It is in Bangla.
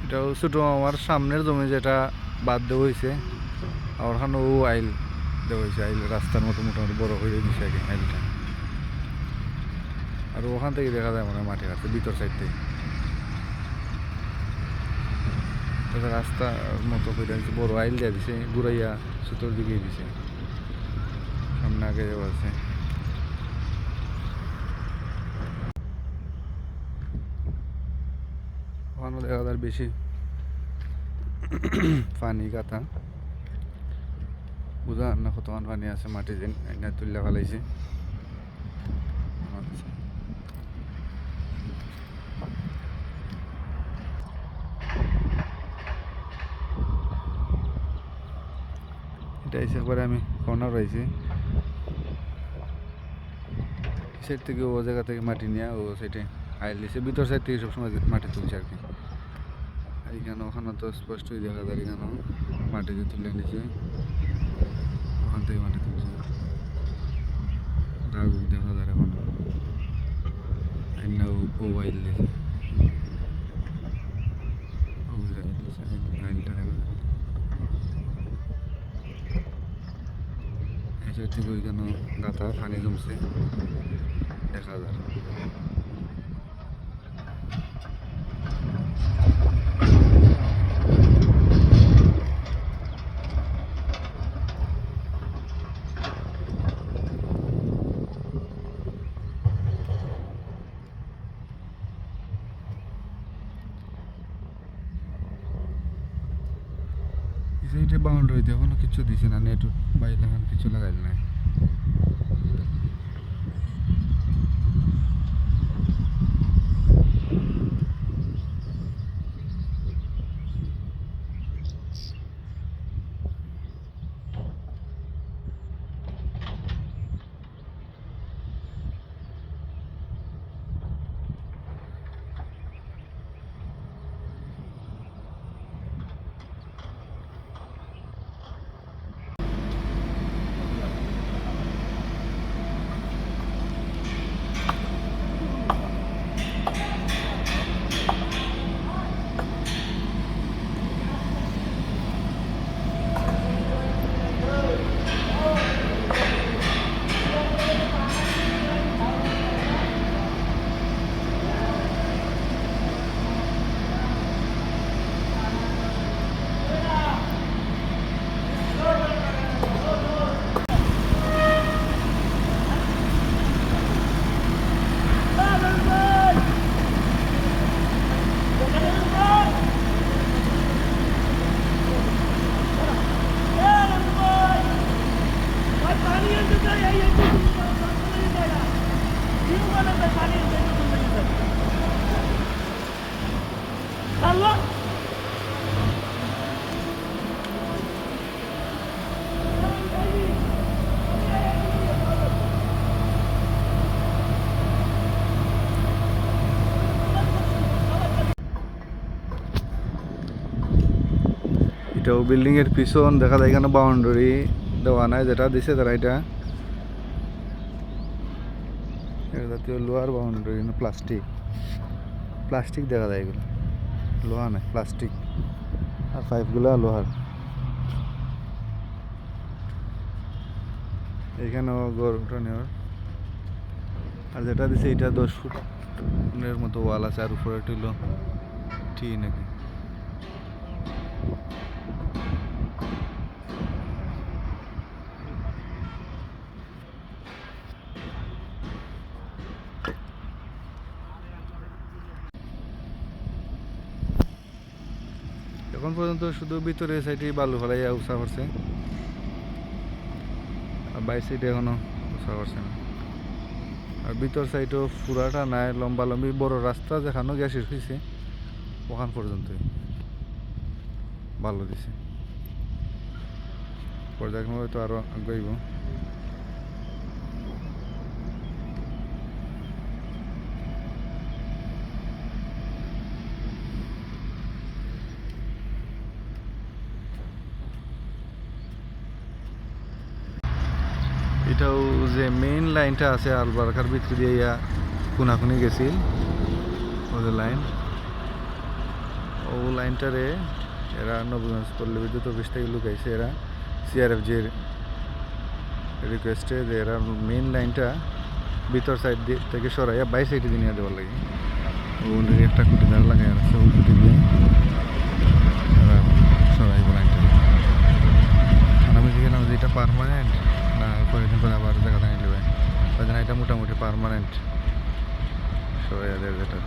এটাও ছোট আমার সামনের জমি যেটা বাদ দেওয়া হয়েছে, আর ওখানে ও আইল দেওয়া হয়েছে। আইল রাস্তার মতো মোটামুটি বড় হয়ে দিচ্ছে আর কি আইলটা। আর ওখান থেকে দেখা যায় মনে হয় মাটি আছে ভিতর সাইড থেকে। রাস্তার মতো করে দিচ্ছে, বড় আইল দিয়ে দিছে, ঘুরাইয়া সুতোর দিকে দিছে, সামনে আগে যাওয়া আছে। ওখানে দেখা যায় বেশি পানি কাতা, বুঝা না কতক্ষণ পানি আছে, মাটি দিন এনে তুললে ফেলাইছে। এটা এসে একবারে আমি কর্নার রয়েছি, সাইড থেকে ও জায়গা থেকে মাটি নিয়ে ও সাইডে আইল দিছে, ভিতর সাইড থেকে সবসময় মাটি তুলছে আর কি। আর এখানে ওখানে তো স্পষ্টই দেখা যায়, এখানে মাটি দিয়ে তুলে নিছে, ওখান থেকে মাটি তুলছে, দাগ দেখা যায় এখন। আইনা ও আইল দিছে, আইলটা দেখা যায় এই সাইড থেকে। ওইখানে গাথা পানি জমছে দেখা যায়। এইটা বাউন্ডারিতে এখনো কিছু দিছে না, নেট বাইরে এখন কিছু লাগাইল নাই। এটাও বিল্ডিং এর পিছন দেখা যায়, এখানে বাউন্ডারি দেওয়া নাই, যেটা দিছে তারা এটা জাতীয় লোহার বাউন্ডারি, প্লাস্টিক প্লাস্টিক দেখা যায়, এগুলো লোহা নাই প্লাস্টিক, আর পাইপগুলো লোহার। এখানেও গড় উঠানে, আর যেটা দিছে এটা 10 ফুটের মতো ওয়াল আছে, আর উপরে টিল ঠিক নাকি। এখন পর্যন্ত শুধু ভিতরে সাইডে বালু ফেলাইয়া উৎসাহ করছে, আর বাইর সাইডে এখনো উৎসাহ করছে না। আর ভিতর সাইডও পুরাটা নাই, লম্বা লম্বি বড় রাস্তা যেখানে গ্যাসের হয়েছে ওখান পর্যন্তই ভালো দিছে। পর্যায়ক্রমে হয়তো আরো আগাইব। এটাও যে মেইন লাইনটা আছে আলবারকার ভিতরে দিয়ে ইয়া কোনাকুনি গেছিল ও যে লাইন ও লাইনটারে এরা নবীগঞ্জ পল্লী বিদ্যুৎ অফিস থেকে লুকাইছে এরা সিআরএফ যে রিকোয়েস্টে যে এরা মেইন লাইনটা ভিতর সাইড থেকে সরাইয়া বাই সাইডে দিয়ে নিয়ে দেওয়ার লাগে ওদের একটা কুটি দাঁড় লাগাই আছে ওই কুটি দিয়ে এরা সরাইব লাইনটা আমি দেখলাম যে এটা পারমানেন্ট না কয়েকদিন পরে আবার জায়গা দাঁড়িয়ে নেবে তাই জন্য এটা মোটামুটি পারমানেন্ট সরাইয়া দেয় যেটা